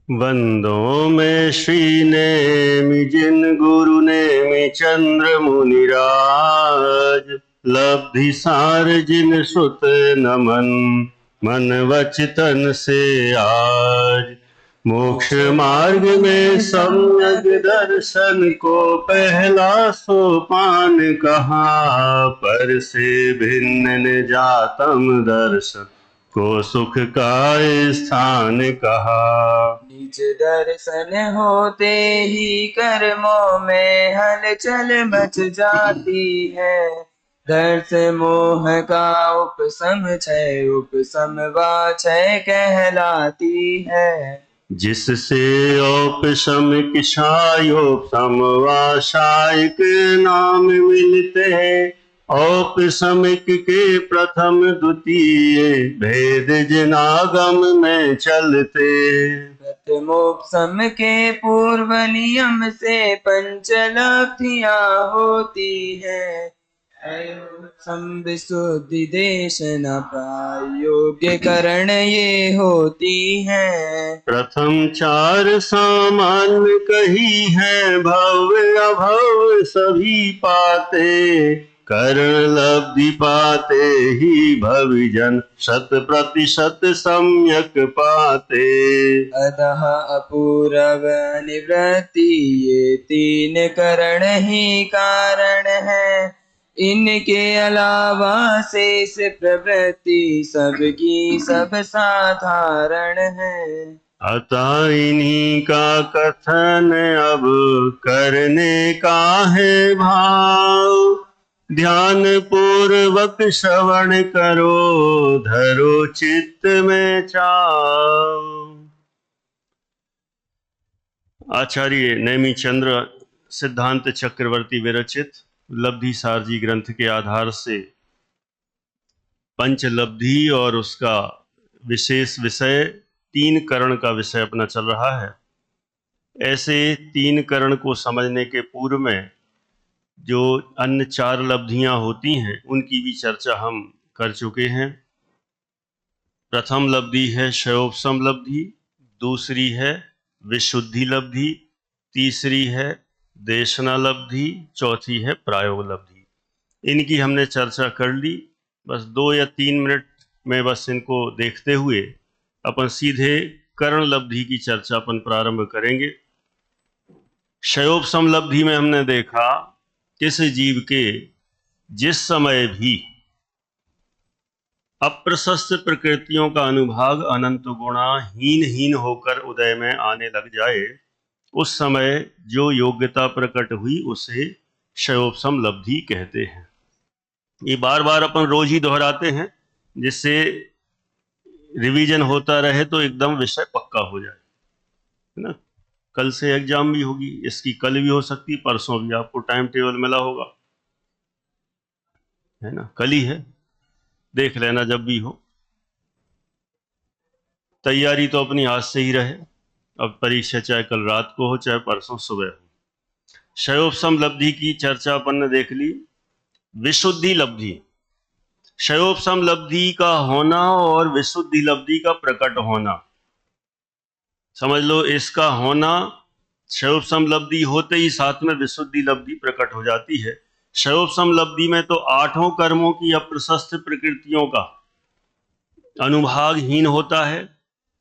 वंदों में श्री नेमि जिन गुरु नेमि चंद्र मुनिराज। लब्धि सार जिन सुत नमन मन वचन से आज। मोक्ष मार्ग में सम्यक दर्शन को पहला सोपान कहा। पर से भिन्न न जातम दर्शन को सुख का स्थान कहा। निज दर्शन होते ही कर्मों में हलचल मच जाती है। दर्श मोह का उपशम क्षय उपशम वा क्षय कहलाती है। जिससे औपशमिक क्षयोपशम व शायिक नाम मिलते हैं। औपशमिक के प्रथम द्वितीय भेद जिनागम में चलते। प्रथमोपशम के पूर्व नियम से पंचलब्धियां होती है। विशुद्धि देशना प्रायोग्य करण ये होती है। प्रथम चार सामान्य कही है। भव्य अभव सभी पाते। करण लब्धि पाते ही भविजन 100% सम्यक पाते। अतः अपूर्व निवृत्ति ये तीन करण ही कारण है। इनके अलावा शेष प्रवृत्ति सबकी सब साधारण है। अतः इन्हीं का कथन अब करने का है भाव। ध्यान पूर्वक श्रवण करो धरो चित्त में चाव। आचार्य नेमि चंद्र सिद्धांत चक्रवर्ती विरचित लब्धि सारजी ग्रंथ के आधार से पंचलब्धि और उसका विशेष विषय तीन करण का विषय अपना चल रहा है। ऐसे तीन करण को समझने के पूर्व में जो अन्य चार लब्धियां होती हैं उनकी भी चर्चा हम कर चुके हैं। प्रथम लब्धि है क्षयोपशम लब्धि, दूसरी है विशुद्धि लब्धि, तीसरी है देशना लब्धि, चौथी है प्रायोग लब्धि। इनकी हमने चर्चा कर ली। बस 2 या 3 मिनट में बस इनको देखते हुए अपन सीधे करण लब्धि की चर्चा अपन प्रारंभ करेंगे। क्षयोपशम लब्धि में हमने देखा किस जीव के जिस समय भी अप्रशस्त प्रकृतियों का अनुभाग अनंत गुणा हीन होकर उदय में आने लग जाए, उस समय जो योग्यता प्रकट हुई उसे क्षयोपशम लब्धि कहते हैं। ये बार बार अपन रोज ही दोहराते हैं जिससे रिवीजन होता रहे तो एकदम विषय पक्का हो जाए, है ना। कल से एग्जाम भी होगी, इसकी कल भी हो सकती, परसों भी आपको टाइम टेबल मिला होगा, है ना। कल ही है, देख लेना जब भी हो। तैयारी तो अपनी आज से ही रहे। अब परीक्षा चाहे कल रात को हो चाहे परसों सुबह हो। क्षयोपशम लब्धि की चर्चा अपन ने देख ली। विशुद्धि लब्धि, क्षयोपशम लब्धि का होना और विशुद्धि लब्धि का प्रकट होना, समझ लो इसका होना क्षयोपशम लब्धि होते ही साथ में विशुद्धि लब्धि प्रकट हो जाती है। क्षयोपशम लब्धि में तो 8 कर्मों की अप्रशस्त प्रकृतियों का अनुभागहीन होता है।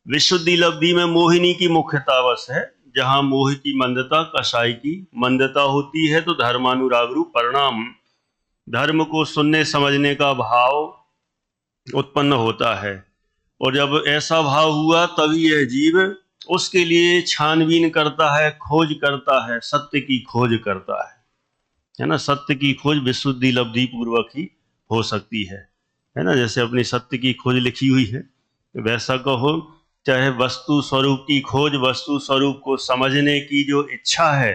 विशुद्धि लब्धि में मोहिनी की मुख्यतावश है, जहां मोह की मंदता कषाय की मंदता होती है तो धर्मानुराग रूप परिणाम धर्म को सुनने समझने का भाव उत्पन्न होता है। और जब ऐसा भाव हुआ तभी यह जीव उसके लिए छानबीन करता है, खोज करता है, सत्य की खोज करता है ना। सत्य की खोज विशुद्धि लब्धि पूर्वक ही हो सकती है ना। जैसे अपनी सत्य की खोज लिखी हुई है, वैसा कहो चाहे वस्तु स्वरूप की खोज, वस्तु स्वरूप को समझने की जो इच्छा है,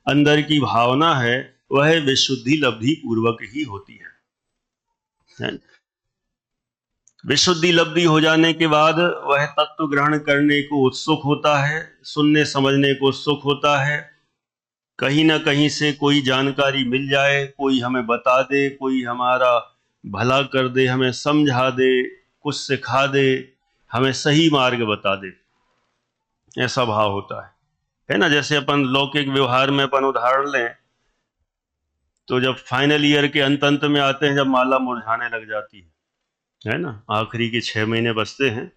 अंदर की भावना है, वह विशुद्धि लब्धि पूर्वक ही होती है। विशुद्धि लब्धि हो जाने के बाद वह तत्व ग्रहण करने को उत्सुक होता है, सुनने समझने को उत्सुक होता है। कहीं ना कहीं से कोई जानकारी मिल जाए, कोई हमें बता दे, कोई हमारा भला कर दे, हमें समझा दे, कुछ सिखा दे, हमें सही मार्ग बता दे। ऐसा भाव होता है ना। जैसे अपन लौकिक व्यवहार में अपन उदाहरण लें तो जब फाइनल ईयर के अंत में आते हैं, जब माला मुरझाने लग जाती है ना, आखिरी के 6 महीने बचते हैं,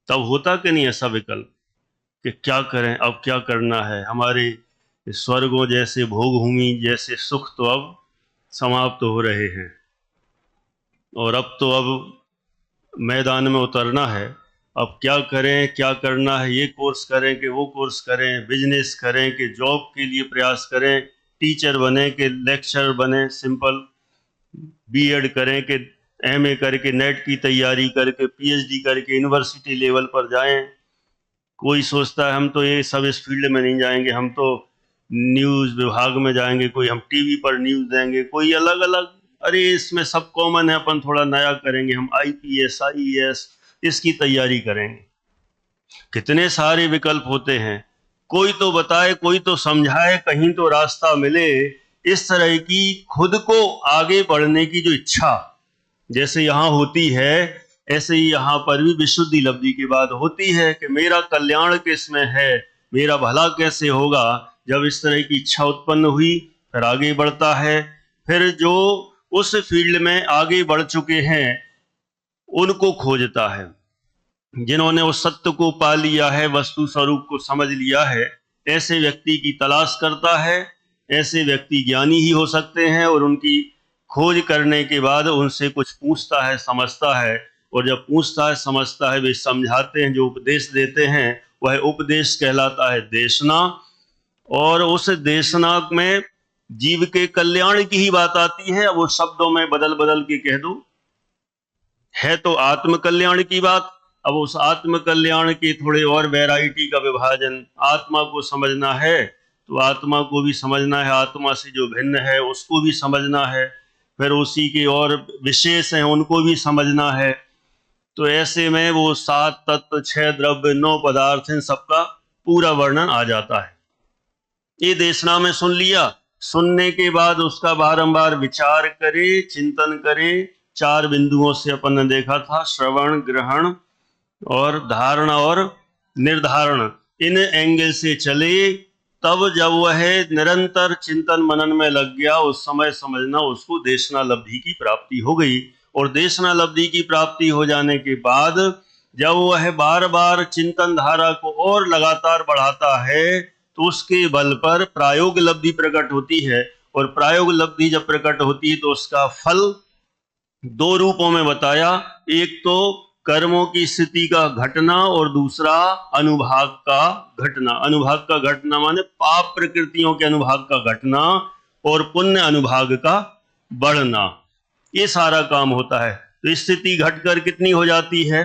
तब होता कि नहीं ऐसा विकल्प कि क्या करें, अब क्या करना है, हमारे स्वर्गों जैसे भोग भूमि जैसे सुख तो अब समाप्त हो रहे हैं और अब तो अब मैदान में उतरना है। अब क्या करें, क्या करना है, ये कोर्स करें कि वो कोर्स करें, बिजनेस करें कि जॉब के लिए प्रयास करें, टीचर बने कि लेक्चरर बने, सिंपल बीएड करें कि एमए करके नेट की तैयारी करके पीएचडी करके यूनिवर्सिटी लेवल पर जाएं। कोई सोचता है हम तो ये सब इस फील्ड में नहीं जाएंगे, हम तो न्यूज़ विभाग में जाएंगे, कोई हम टीवी पर न्यूज़ देंगे, कोई अलग अलग, अरे इसमें सब कॉमन है, अपन थोड़ा नया करेंगे, हम आईपीएस आईएएस इसकी तैयारी करेंगे। कितने सारे विकल्प होते हैं, कोई तो बताए, कोई तो समझाए, कहीं तो रास्ता मिले। इस तरह की खुद को आगे बढ़ने की जो इच्छा जैसे यहाँ होती है, ऐसे ही यहाँ पर भी विशुद्धि लब्धि के बाद होती है कि मेरा कल्याण किसमें है, मेरा भला कैसे होगा। जब इस तरह की इच्छा उत्पन्न हुई फिर आगे बढ़ता है। फिर जो उस फील्ड में आगे बढ़ चुके हैं उनको खोजता है, जिन्होंने उस सत्य को पा लिया है, वस्तु स्वरूप को समझ लिया है, ऐसे व्यक्ति की तलाश करता है। ऐसे व्यक्ति ज्ञानी ही हो सकते हैं और उनकी खोज करने के बाद उनसे कुछ पूछता है, समझता है, और जब पूछता है समझता है वे समझाते हैं, जो उपदेश देते हैं वह उपदेश कहलाता है देशना। और उस देशना में जीव के कल्याण की ही बात आती है। अब वो शब्दों में बदल बदल के कह दो, है तो आत्म कल्याण की बात। अब उस आत्म कल्याण के थोड़े और वैरायटी का विभाजन, आत्मा को समझना है तो आत्मा को भी समझना है, आत्मा से जो भिन्न है उसको भी समझना है, फिर उसी के और विशेष हैं उनको भी समझना है। तो ऐसे में वो 7 तत्व, 6 द्रव्य, 9 पदार्थ, इन सबका पूरा वर्णन आ जाता है। ये देशना में सुन लिया, सुनने के बाद उसका बारंबार विचार करे, चिंतन करे। 4 बिंदुओं से अपन ने देखा था, श्रवण, ग्रहण और धारणा और निर्धारण, इन एंगल से चले। तब जब वह निरंतर चिंतन मनन में लग गया, उस समय समझना उसको देशना लब्धि की प्राप्ति हो गई। और देशना लब्धि की प्राप्ति हो जाने के बाद जब वह बार बार चिंतन धारा को और लगातार बढ़ाता है तो उसके बल पर प्रायोग लब्धि प्रकट होती है। और प्रायोग लब्धि जब प्रकट होती है तो उसका फल 2 रूपों में बताया, एक तो कर्मों की स्थिति का घटना और दूसरा अनुभाग का घटना। अनुभाग का घटना माने पाप प्रकृतियों के अनुभाग का घटना और पुण्य अनुभाग का बढ़ना, ये सारा काम होता है। तो स्थिति घटकर कितनी हो जाती है,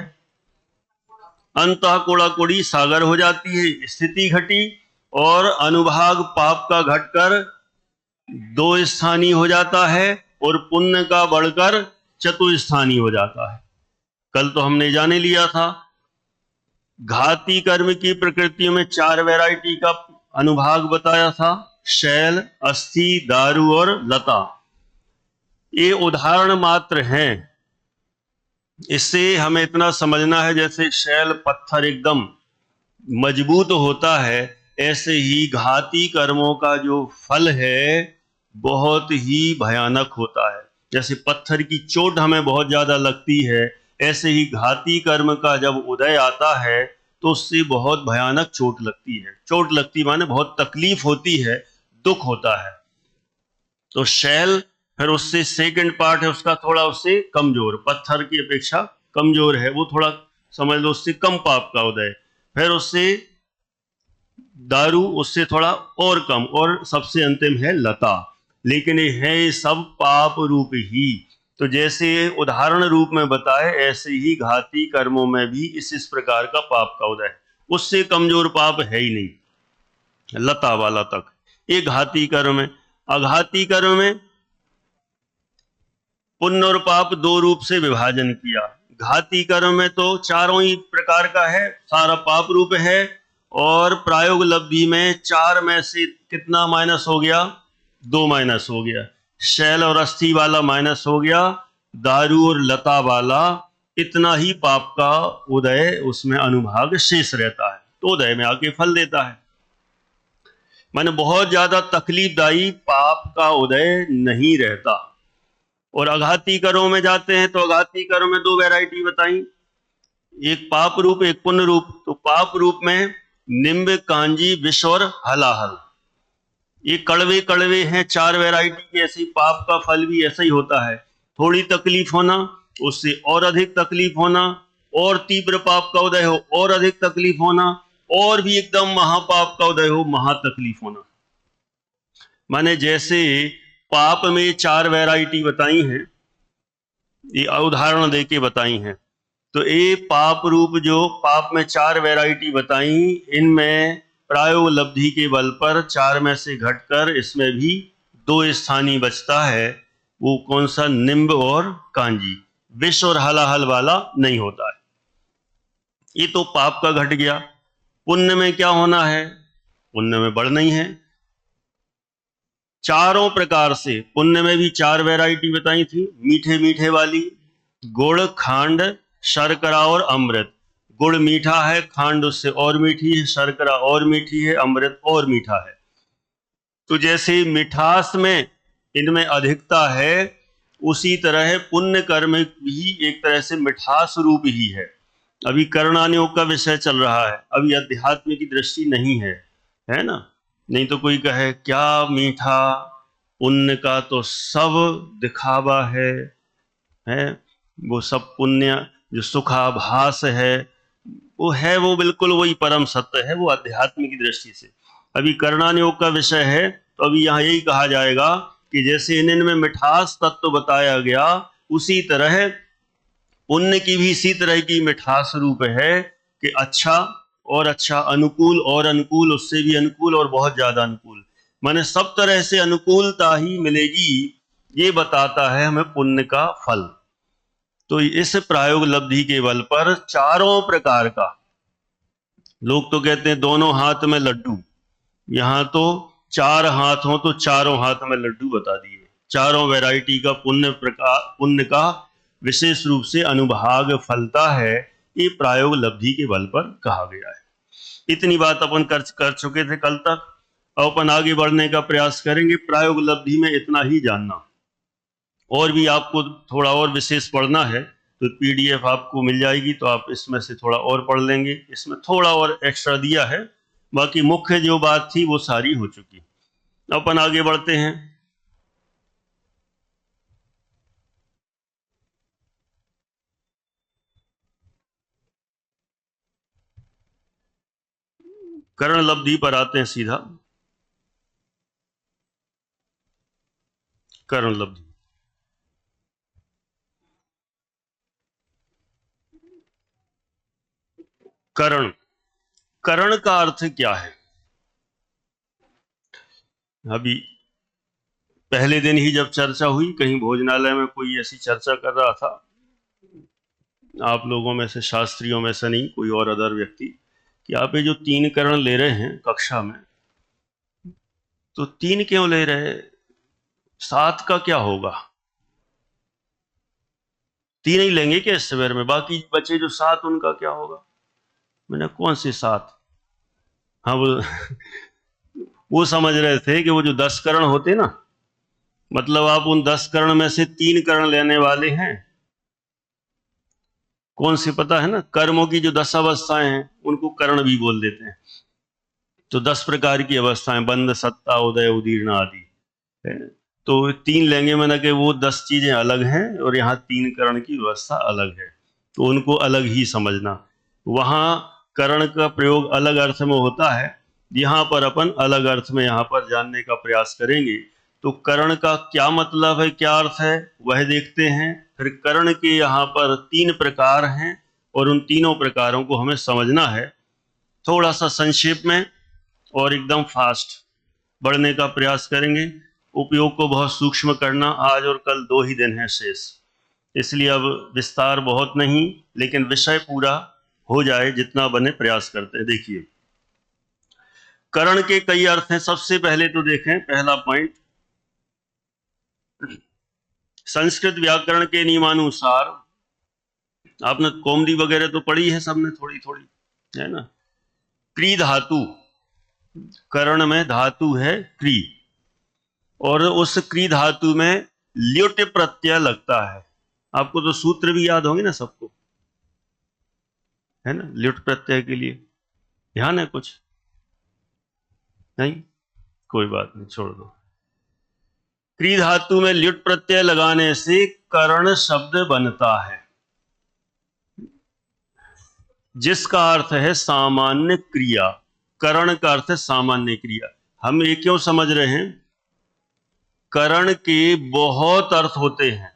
अंतः कोड़ा कोड़ी सागर हो जाती है, स्थिति घटी। और अनुभाग पाप का घटकर 2 स्थानीय हो जाता है और पुण्य का बढ़कर चतुस्थानीय हो जाता है। कल तो हमने जाने लिया था, घाती कर्म की प्रकृतियों में 4 वैरायटी का अनुभाग बताया था, शैल, अस्थि, दारू और लता। ये उदाहरण मात्र हैं, इससे हमें इतना समझना है जैसे शैल पत्थर एकदम मजबूत होता है, ऐसे ही घाती कर्मों का जो फल है बहुत ही भयानक होता है। जैसे पत्थर की चोट हमें बहुत ज्यादा लगती है, ऐसे ही घाती कर्म का जब उदय आता है तो उससे बहुत भयानक चोट लगती है। चोट लगती माने बहुत तकलीफ होती है, दुख होता है। तो शैल फिर उससे सेकंड पार्ट है उसका थोड़ा उससे कमजोर, पत्थर की अपेक्षा कमजोर है, वो थोड़ा समझ लो उससे कम पाप का उदय। फिर उससे दारू, उससे थोड़ा और कम, और सबसे अंतिम है लता। लेकिन ये है सब पाप रूप ही। तो जैसे उदाहरण रूप में बताए ऐसे ही घाती कर्मों में भी इस प्रकार का पाप का उदय, उससे कमजोर पाप है ही नहीं, लता वाला तक। ये घाती कर्म है। अघाती कर्म में पुण्य और पाप 2 रूप से विभाजन किया। घाती कर्म में तो चारों ही प्रकार का है, सारा पाप रूप है। और प्रायोग लब्धि में 4 में से कितना माइनस हो गया, 2 माइनस हो गया। शैल और अस्थि वाला माइनस हो गया, दारू और लता वाला, इतना ही पाप का उदय उसमें अनुभाग शेष रहता है। तो उदय में आके फल देता है। माने बहुत ज्यादा तकलीफदायी पाप का उदय नहीं रहता। और अघाती करों में जाते हैं तो अघाती करों में दो वैरायटी बताई, एक पाप रूप एक पुण्य रूप। तो पाप रूप में निम्ब, कांजी, विष और हलाहल, ये कड़वे कड़वे हैं, चार वैरायटी के। ऐसे ही पाप का फल भी ऐसा ही होता है, थोड़ी तकलीफ होना, उससे और अधिक तकलीफ होना, और तीव्र पाप का उदय हो और अधिक तकलीफ होना, और भी एकदम महापाप का उदय हो, महा तकलीफ होना। माने जैसे पाप में चार वैरायटी बताई हैं, ये उदाहरण देके बताई हैं। तो ये पाप रूप जो पाप में चार वैरायटी बताई, इनमें प्रायोलब्धि के बल पर चार में से घटकर इसमें भी दो स्थानीय बचता है। वो कौन सा? निम्ब और कांजी। विष और हलाहल वाला नहीं होता है। ये तो पाप का घट गया। पुण्य में क्या होना है? पुण्य में बढ़ना ही है चारों प्रकार से। पुण्य में भी चार वैरायटी बताई थी, मीठे मीठे वाली, गुड़, खांड, शर्करा और अमृत। गुड़ मीठा है, खांड उससे और मीठी है, शर्करा और मीठी है, अमृत और मीठा है। तो जैसे मिठास में इनमें अधिकता है, उसी तरह पुण्य कर्म भी एक तरह से मिठास रूप ही है। अभी कर्णानुयोग का विषय चल रहा है, अभी अध्यात्म की दृष्टि नहीं है ना। नहीं तो कोई कहे क्या मीठा, पुण्य का तो सब दिखावा है वो सब पुण्य जो सुखाभास है, वो बिल्कुल वही परम सत्य है, वो अध्यात्म की दृष्टि से। अभी कर्णानुयोग का विषय है, तो अभी यहाँ यही कहा जाएगा कि जैसे इनमें मिठास तत्व बताया गया, उसी तरह पुण्य की भी इसी तरह की मिठास रूप है कि अच्छा और अच्छा, अनुकूल और अनुकूल, उससे भी अनुकूल और बहुत ज्यादा अनुकूल। माने सब तरह से अनुकूलता ही मिलेगी, ये बताता है हमें पुण्य का फल। तो इस प्रायोग लब्धि के बल पर चारों प्रकार का, लोग तो कहते हैं दोनों हाथ में लड्डू, यहां तो चार हाथ हो तो चारों हाथ में लड्डू बता दिए। चारों वैरायटी का पुण्य का विशेष रूप से अनुभाग फलता है, ये प्रायोग लब्धि के बल पर कहा गया है। इतनी बात अपन कर चुके थे कल तक। अब अपन आगे बढ़ने का प्रयास करेंगे। प्रायोग लब्धि में इतना ही जानना, और भी आपको थोड़ा और विशेष पढ़ना है तो पीडीएफ आपको मिल जाएगी, तो आप इसमें से थोड़ा और पढ़ लेंगे। इसमें थोड़ा और एक्स्ट्रा दिया है, बाकी मुख्य जो बात थी वो सारी हो चुकी। अपन आगे बढ़ते हैं। करण लब्धि पर आते हैं सीधा। करण लब्धि, करण, करण का अर्थ क्या है? अभी पहले दिन ही जब चर्चा हुई, कहीं भोजनालय में कोई ऐसी चर्चा कर रहा था, आप लोगों में से, शास्त्रियों में से नहीं, कोई और अदर व्यक्ति, कि आप ये जो 3 करण ले रहे हैं कक्षा में, तो 3 क्यों ले रहे, 7 का क्या होगा? 3 ही लेंगे क्या इस शिविर में? बाकी बचे जो 7 उनका क्या होगा? मैंने कौन से 7? हाँ वो समझ रहे थे कि वो जो 10 करण होते ना, मतलब आप उन 10 करण में से 3 करण लेने वाले हैं। कौन सी पता है ना? कर्मों की जो 10 अवस्थाएं हैं उनको करण भी बोल देते हैं। तो 10 प्रकार की अवस्थाएं, बंध, सत्ता, उदय, उदीर्ण आदि है। तो 3 लेंगे, मैंने कि वो 10 चीजें अलग हैं और यहाँ 3 करण की व्यवस्था अलग है, तो उनको अलग ही समझना। वहां करण का प्रयोग अलग अर्थ में होता है, यहाँ पर अपन अलग अर्थ में यहाँ पर जानने का प्रयास करेंगे। तो करण का क्या मतलब है, क्या अर्थ है, वह देखते हैं। फिर करण के यहाँ पर 3 प्रकार हैं और उन तीनों प्रकारों को हमें समझना है, थोड़ा सा संक्षेप में और एकदम फास्ट बढ़ने का प्रयास करेंगे। उपयोग को बहुत सूक्ष्म करना, आज और कल 2 ही दिन है शेष, इसलिए अब विस्तार बहुत नहीं, लेकिन विषय पूरा हो जाए जितना बने प्रयास करते हैं। देखिए, करण के कई अर्थ हैं। सबसे पहले तो देखें, पहला पॉइंट, संस्कृत व्याकरण के नियमानुसार, आपने कौमुदी वगैरह तो पढ़ी है सबने थोड़ी थोड़ी, है ना। क्री धातु, करण में धातु है क्री, और उस क्री धातु में ल्युट प्रत्यय लगता है। आपको तो सूत्र भी याद होंगे ना सबको, है ना, ल्युट प्रत्यय के लिए ध्यान है कुछ? नहीं, कोई बात नहीं, छोड़ दो। क्री धातु में ल्युट प्रत्यय लगाने से करण शब्द बनता है, जिसका अर्थ है सामान्य क्रिया। करण का अर्थ है सामान्य क्रिया। हम ये क्यों समझ रहे हैं? करण के बहुत अर्थ होते हैं,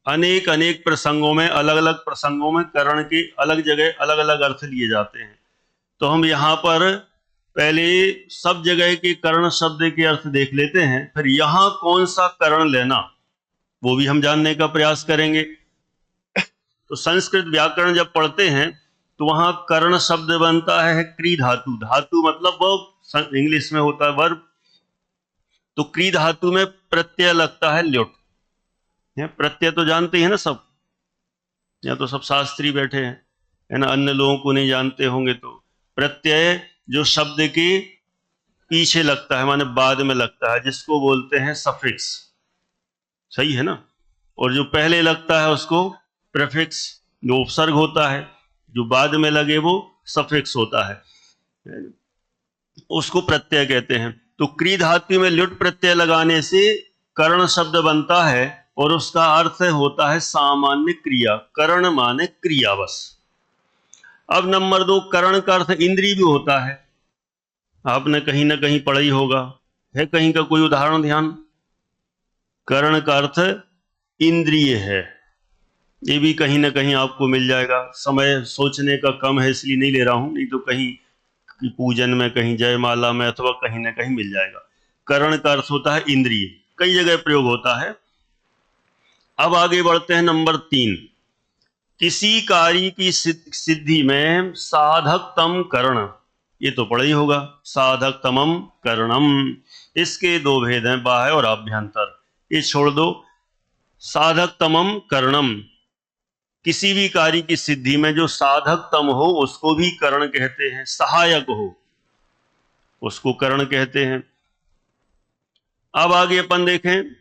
अनेक अनेक प्रसंगों में, अलग अलग प्रसंगों में करण के अलग जगह अलग अलग अर्थ लिए जाते हैं। तो हम यहां पर पहले सब जगह के करण शब्द के अर्थ देख लेते हैं, फिर यहां कौन सा करण लेना वो भी हम जानने का प्रयास करेंगे। तो संस्कृत व्याकरण जब पढ़ते हैं तो वहां कर्ण शब्द बनता है क्री धातु। धातु मतलब वर्ब, इंग्लिश में होता है वर्ब। तो क्री धातु में प्रत्यय लगता है ल्युट। प्रत्यय तो जानते हैं ना सब, या तो सब शास्त्री बैठे हैं, है ना, अन्य लोगों को नहीं जानते होंगे। तो प्रत्यय जो शब्द के पीछे लगता है, माने बाद में लगता है, जिसको बोलते हैं सफिक्स, सही है ना। और जो पहले लगता है उसको प्रीफिक्स, जो उपसर्ग होता है, जो बाद में लगे वो सफिक्स होता है, उसको प्रत्यय कहते हैं। तो क्री धातु में ल्युट प्रत्यय लगाने से कर्ण शब्द बनता है और उसका अर्थ होता है सामान्य क्रिया। कर्ण माने क्रिया बस। अब नंबर 2, कर्ण का अर्थ इंद्रिय भी होता है। आपने कहीं ना कहीं पढ़ा ही होगा, है कहीं का कोई उदाहरण ध्यान? कर्ण का अर्थ इंद्रिय है, ये भी कहीं ना कहीं आपको मिल जाएगा। समय सोचने का कम है इसलिए नहीं ले रहा हूं, नहीं तो कहीं की पूजन में, कहीं जयमाला में, अथवा कहीं ना कहीं मिल जाएगा। कर्ण का अर्थ होता है इंद्रिय, कई जगह प्रयोग होता है। अब आगे बढ़ते हैं नंबर 3, किसी कार्य की सिद्धि में साधकतम कर्ण। ये तो पढ़ा ही होगा, साधकतमम कर्णम। इसके 2 भेद हैं, बाह्य और आभ्यंतर। ये छोड़ दो। साधकतमम कर्णम, किसी भी कार्य की सिद्धि में जो साधकतम हो उसको भी कर्ण कहते हैं, सहायक हो उसको कर्ण कहते हैं। अब आगे अपन देखें,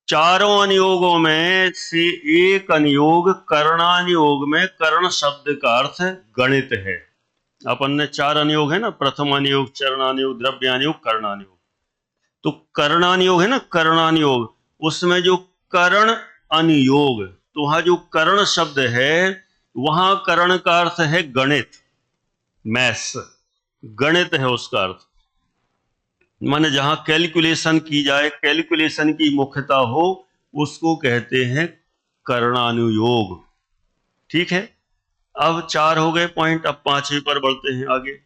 चारों अनुयोगों में से एक अनुयोग कर्णानुयोग में कर्ण शब्द का अर्थ गणित है। अपन ने 4 अनुयोग है ना, प्रथम अनुयोग, चरणानुयोग, द्रव्यानुयोग, कर्णानुयोग। तो कर्णानुयोग है ना, कर्णानुयोग, उसमें जो कर्ण अनुयोग, तो वहां जो कर्ण शब्द है वहां कर्ण का अर्थ है गणित, मैथ्स, गणित है उसका अर्थ। माने जहां कैलकुलेशन की जाए, कैलकुलेशन की मुख्यता हो, उसको कहते हैं कर्णानुयोग। ठीक है, अब 4 हो गए पॉइंट, अब 5वें पर बढ़ते हैं आगे।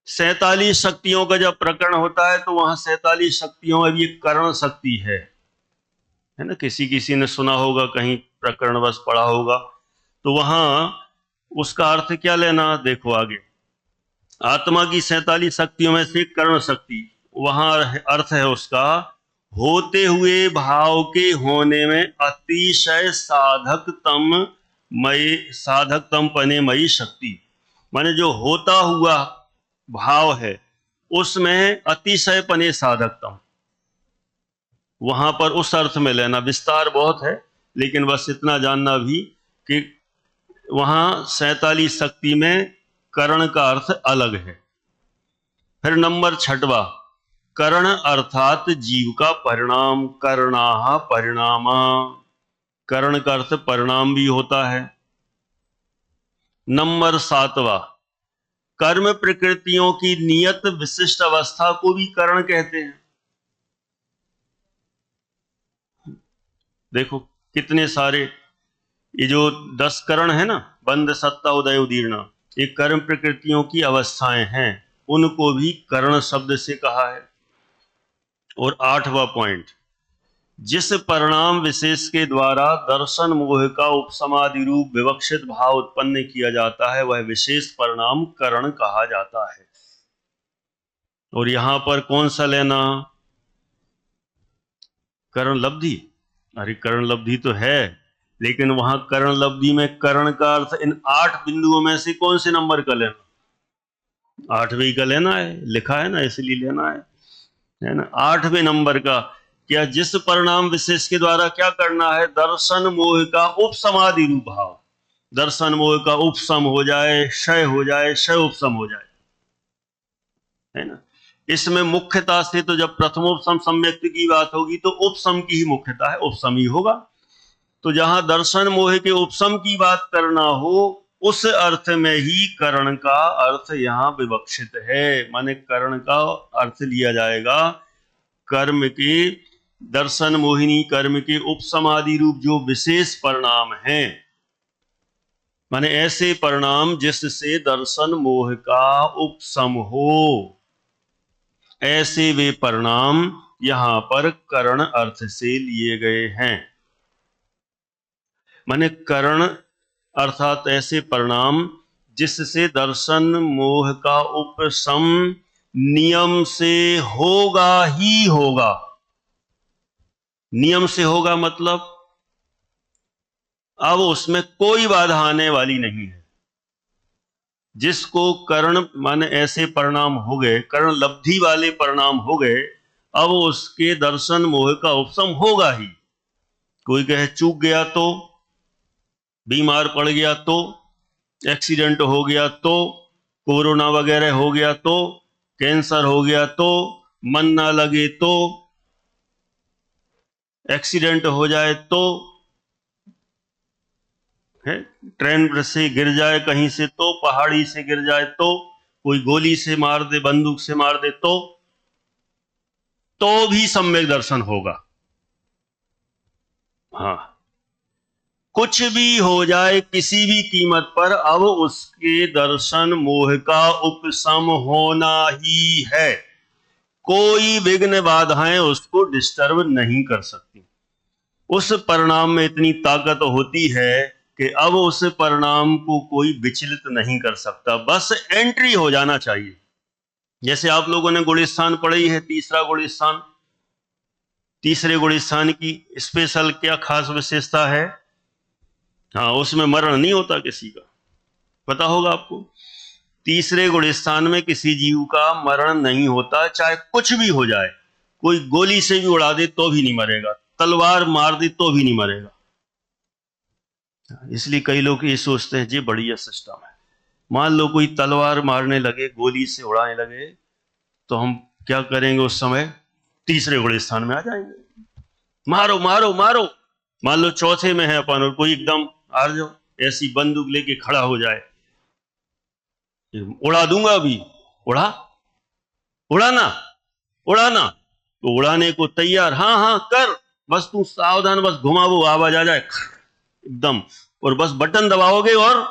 47 शक्तियों का जब प्रकरण होता है तो वहां 47 शक्तियों में भी एक कर्ण शक्ति है ना। किसी ने सुना होगा, कहीं प्रकरण बस पढ़ा होगा, तो वहां उसका अर्थ क्या लेना, देखो आगे। आत्मा की 47 शक्तियों में से कर्ण शक्ति, वहां अर्थ है उसका होते हुए भाव के होने में अतिशय साधकतम पने मई शक्ति। माने जो होता हुआ भाव है उसमें अतिशय पने साधकतम, वहां पर उस अर्थ में लेना। विस्तार बहुत है, लेकिन बस इतना जानना भी कि वहां 47 शक्ति में कर्ण का अर्थ अलग है। फिर नंबर 6वां, कर्ण अर्थात जीव का परिणाम, कर्णाः परिणामा। कर्ण का अर्थ परिणाम भी होता है। नंबर 7वां, कर्म प्रकृतियों की नियत विशिष्ट अवस्था को भी कर्ण कहते हैं। देखो कितने सारे, ये जो 10 कर्ण है ना, बंध सत्ता उदय उदीर्णा, ये कर्म प्रकृतियों की अवस्थाएं हैं, उनको भी कर्ण शब्द से कहा है। और 8वां पॉइंट, जिस परिणाम विशेष के द्वारा दर्शन मोह का उपसमादि रूप विवक्षित भाव उत्पन्न किया जाता है वह विशेष परिणाम कर्ण कहा जाता है। और यहां पर कौन सा लेना, कर्ण लब्धि। अरे कर्ण लब्धि तो है, लेकिन वहां करण लब्धि में करण का अर्थ इन 8 बिंदुओं में से कौन से नंबर का लेना? 8वें का लेना है, लिखा है ना, इसलिए लेना है ना, 8वें नंबर का। क्या जिस परिणाम विशेष के द्वारा क्या करना है? दर्शन मोह का उपसमाधि रूप भाव, दर्शन मोह का उपसम हो जाए, क्षय हो जाए, क्षय उपसम हो जाए, है ना। इसमें मुख्यता से तो जब प्रथमोपसम सम्यक्त की बात होगी तो उपसम की ही मुख्यता है, उपसम ही होगा। तो जहां दर्शन मोह के उपसम की बात करना हो उस अर्थ में ही करण का अर्थ यहां विवक्षित है। माने करण का अर्थ लिया जाएगा कर्म के, दर्शन मोहिनी कर्म के उपसमादि रूप जो विशेष परिणाम हैं, माने ऐसे परिणाम जिससे दर्शन मोह का उपसम हो, ऐसे वे परिणाम यहां पर करण अर्थ से लिए गए हैं। माने करण अर्थात ऐसे परिणाम जिससे दर्शन मोह का उपशम नियम से होगा ही होगा। नियम से होगा मतलब अब उसमें कोई बाधा आने वाली नहीं है। जिसको करण माने ऐसे परिणाम हो गए, करण लब्धि वाले परिणाम हो गए, अब उसके दर्शन मोह का उपशम होगा ही। कोई कहे चूक गया तो, बीमार पड़ गया तो, एक्सीडेंट हो गया तो, कोरोना वगैरह हो गया तो, कैंसर हो गया तो, मन ना लगे तो, एक्सीडेंट हो जाए तो, है ट्रेन से गिर जाए कहीं से तो, पहाड़ी से गिर जाए तो, कोई गोली से मार दे, बंदूक से मार दे तो भी सम्यक दर्शन होगा। हाँ, कुछ भी हो जाए किसी भी कीमत पर, अब उसके दर्शन मोह का उपशम होना ही है। कोई विघ्न बाधाएं उसको डिस्टर्ब नहीं कर सकती। उस परिणाम में इतनी ताकत होती है कि अब उस परिणाम को कोई विचलित नहीं कर सकता, बस एंट्री हो जाना चाहिए। जैसे आप लोगों ने गुणस्थान पढ़ी है, तीसरा गुणस्थान, तीसरे गुणस्थान की स्पेशल क्या खास विशेषता है? हाँ, उसमें मरण नहीं होता किसी का, पता होगा आपको। तीसरे गुणस्थान में किसी जीव का मरण नहीं होता, चाहे कुछ भी हो जाए। कोई गोली से भी उड़ा दे तो भी नहीं मरेगा, तलवार मार दे तो भी नहीं मरेगा। इसलिए कई लोग ये सोचते हैं जी बढ़िया सिस्टम है। मान लो कोई तलवार मारने लगे, गोली से उड़ाने लगे, तो हम क्या करेंगे उस समय? तीसरे गुणस्थान में आ जाएंगे, मारो मारो मारो। मान लो चौथे में है अपन और कोई एकदम हार जाओ, ऐसी बंदूक लेके खड़ा हो जाए, उड़ा दूंगा अभी, उड़ा उड़ाना उड़ाना, तो उड़ाने को तैयार, हाँ हाँ कर, बस तू सावधान, बस घुमा वो आवाज आ जाए एकदम, और बस बटन दबाओगे और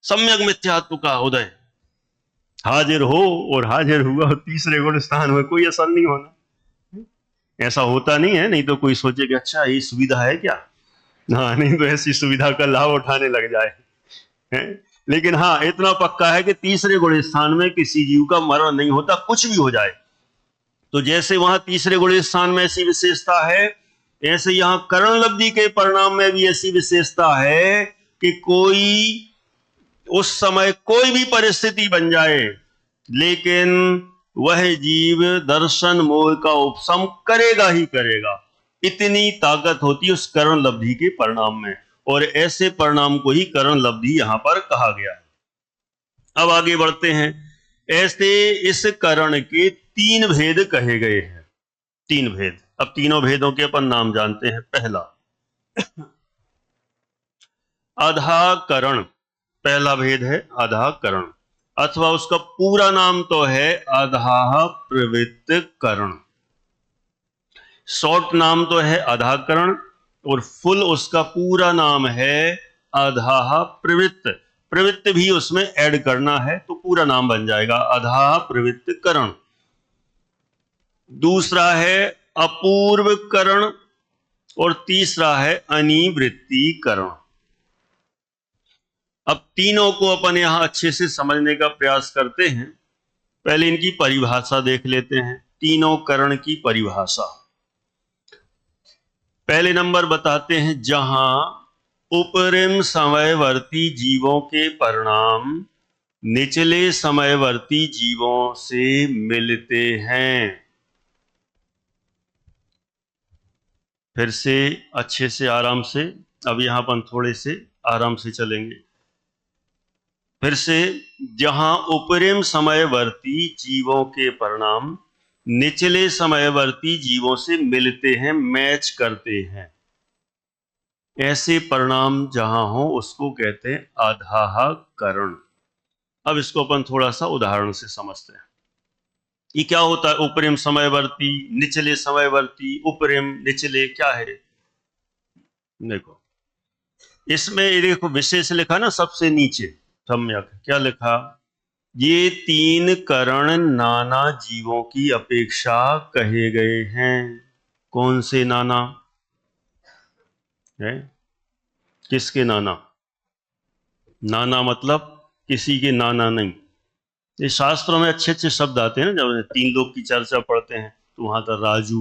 सम्यक मिथ्यात्व का उदय हाजिर हो। और हाजिर हुआ तीसरे गुण स्थान में, कोई असर नहीं होना। ऐसा होता नहीं है, नहीं तो कोई सोचे कि अच्छा ये सुविधा है क्या। हाँ, नहीं तो ऐसी सुविधा का लाभ उठाने लग जाए है? लेकिन हाँ, इतना पक्का है कि तीसरे गुण स्थान में किसी जीव का मरण नहीं होता, कुछ भी हो जाए। तो जैसे वहां तीसरे गुण स्थान में ऐसी विशेषता है, ऐसे यहां करण लब्धि के परिणाम में भी ऐसी विशेषता है कि कोई उस समय कोई भी परिस्थिति बन जाए, लेकिन वह जीव दर्शन मोह का उपशम करेगा ही करेगा। इतनी ताकत होती है उस करण लब्धि के परिणाम में, और ऐसे परिणाम को ही करण लब्धि यहां पर कहा गया है। अब आगे बढ़ते हैं। ऐसे इस करण के 3 भेद कहे गए हैं, 3 भेद। अब तीनों भेदों के अपन नाम जानते हैं। पहला अधाकरण, पहला भेद है अधाकरण, अथवा उसका पूरा नाम तो है अधाह प्रवृत्त करण। शॉर्ट नाम तो है अधाकरण और फुल उसका पूरा नाम है अधाह प्रवृत्त। प्रवृत्त भी उसमें ऐड करना है तो पूरा नाम बन जाएगा अधाह प्रवृत्त करण। दूसरा है अपूर्व करण और तीसरा है अनिवृत्ति करण। अब तीनों को अपन यहां अच्छे से समझने का प्रयास करते हैं। पहले इनकी परिभाषा देख लेते हैं, तीनों करण की परिभाषा। पहले नंबर बताते हैं, जहां उपरिम समयवर्ती जीवों के परिणाम निचले समयवर्ती जीवों से मिलते हैं। फिर से अच्छे से आराम से, अब यहां पर थोड़े से आराम से चलेंगे। फिर से, जहां उपरिम समयवर्ती जीवों के परिणाम निचले समयवर्ती जीवों से मिलते हैं, मैच करते हैं, ऐसे परिणाम जहां हो उसको कहते हैं आधाहकरण। अब इसको अपन थोड़ा सा उदाहरण से समझते हैं। ये क्या होता है? उपरिम समयवर्ती, निचले समयवर्ती, उपरिम निचले क्या है? देखो, इसमें ये देखो विशेष लिखा ना, सबसे नीचे सम्यक क्या लिखा? ये तीन करण नाना जीवों की अपेक्षा कहे गए हैं। कौन से नाना है? किसके नाना? नाना मतलब किसी के नाना नहीं। ये शास्त्रों में अच्छे अच्छे शब्द आते हैं ना, जब तीन लोग की चर्चा पढ़ते हैं तो वहां था राजू,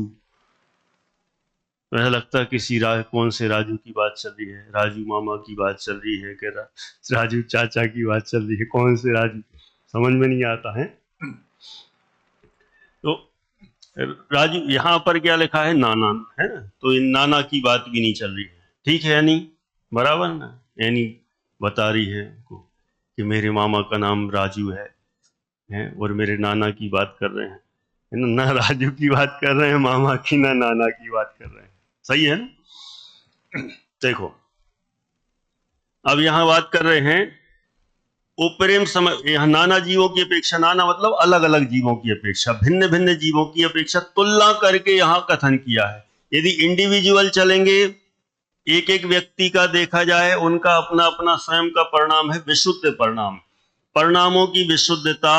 वैसा लगता है किसी कौन से राजू की बात चल रही है? राजू मामा की बात चल रही है कि राजू चाचा की बात चल रही है? कौन से राजू, समझ में नहीं आता है। तो राजू यहाँ पर क्या लिखा है? नाना है ना, तो इन नाना की बात भी नहीं चल रही है। ठीक है यानी बराबर ना? यानी बता रही है कि मेरे मामा का नाम राजू है और मेरे नाना की बात कर रहे हैं, है ना? ना राजू की बात कर रहे हैं मामा की, ना नाना की बात कर रहे हैं। सही है ना? देखो, अब यहां बात कर रहे हैं उपरिम समय, यहां नाना जीवों की अपेक्षा, नाना मतलब अलग अलग जीवों की अपेक्षा, भिन्न भिन्न जीवों की अपेक्षा तुलना करके यहां कथन किया है। यदि इंडिविजुअल चलेंगे, एक एक व्यक्ति का देखा जाए, उनका अपना अपना स्वयं का परिणाम है विशुद्ध परिणाम। परिणामों की विशुद्धता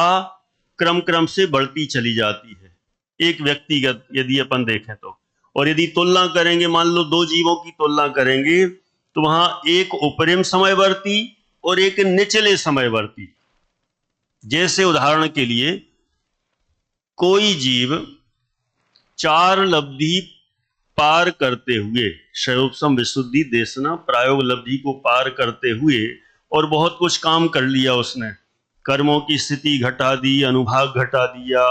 क्रम क्रम से बढ़ती चली जाती है, एक व्यक्तिगत यदि अपन देखें तो। और यदि तुलना करेंगे, मान लो दो जीवों की तुलना करेंगे, तो वहां एक उपरिम समयवर्ती और एक निचले समयवर्ती। जैसे उदाहरण के लिए, कोई जीव चार लब्धि पार करते हुए, शयोपसम विशुद्धि देशना प्रायोग लब्धि को पार करते हुए, और बहुत कुछ काम कर लिया उसने, कर्मों की स्थिति घटा दी, अनुभाग घटा दिया,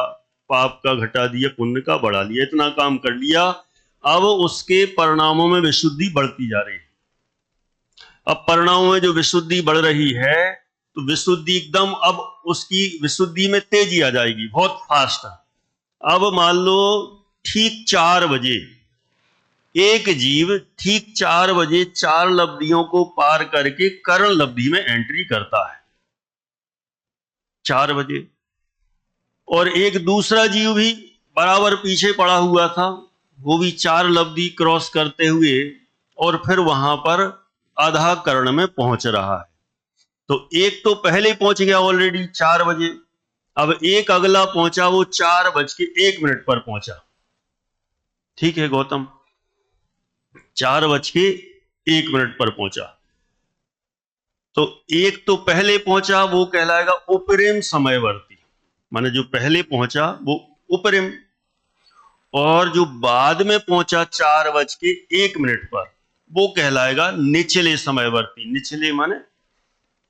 पाप का घटा दिया, पुण्य का बढ़ा लिया, इतना काम कर लिया। अब उसके परिणामों में विशुद्धि बढ़ती जा रही है। अब परिणामों में जो विशुद्धि बढ़ रही है, तो विशुद्धि एकदम, अब उसकी विशुद्धि में तेजी आ जाएगी, बहुत फास्ट। अब मान लो ठीक 4 बजे एक जीव ठीक 4 बजे 4 लब्धियों को पार करके करण लब्धि में एंट्री करता है, 4 बजे। और एक दूसरा जीव भी बराबर पीछे पड़ा हुआ था, वो भी 4 लब्धि क्रॉस करते हुए और फिर वहां पर आधा कर्ण में पहुंच रहा है। तो एक तो पहले पहुंच गया ऑलरेडी 4 बजे, अब एक अगला पहुंचा, वो 4:01 पर पहुंचा। ठीक है गौतम, 4:01 पर पहुंचा। तो एक तो पहले पहुंचा, वो कहलाएगा उपरिम समयवर्ती, माने जो पहले पहुंचा वो उपरिम। और जो बाद में पहुंचा 4:01 पर, वो कहलाएगा निचले समयवर्ती। निचले माने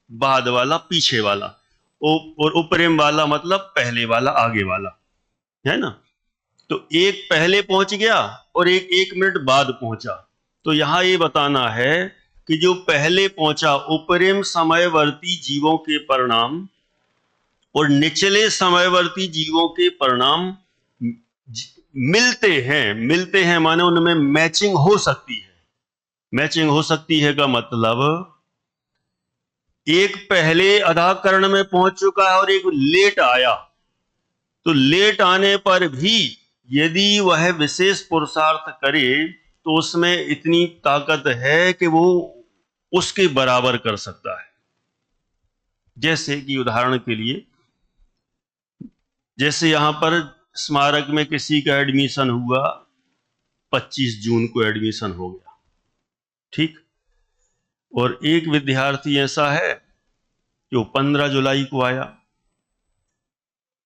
बाद वाला, पीछे वाला, और उपरिम वाला मतलब पहले वाला, आगे वाला, है ना? तो एक पहले पहुंच गया और एक 1 मिनट बाद पहुंचा। तो यहां ये बताना है कि जो पहले पहुंचा, उपरिम समयवर्ती जीवों के परिणाम और निचले समयवर्ती जीवों के परिणाम मिलते हैं माने उनमें मैचिंग हो सकती है। मैचिंग हो सकती है का मतलब, एक पहले आधा कर्ण में पहुंच चुका है और एक लेट आया, तो लेट आने पर भी यदि वह विशेष पुरुषार्थ करे तो उसमें इतनी ताकत है कि वो उसके बराबर कर सकता है। जैसे कि उदाहरण के लिए, जैसे यहां पर स्मारक में किसी का एडमिशन हुआ, 25 जून को एडमिशन हो गया, ठीक। और एक विद्यार्थी ऐसा है जो 15 जुलाई को आया,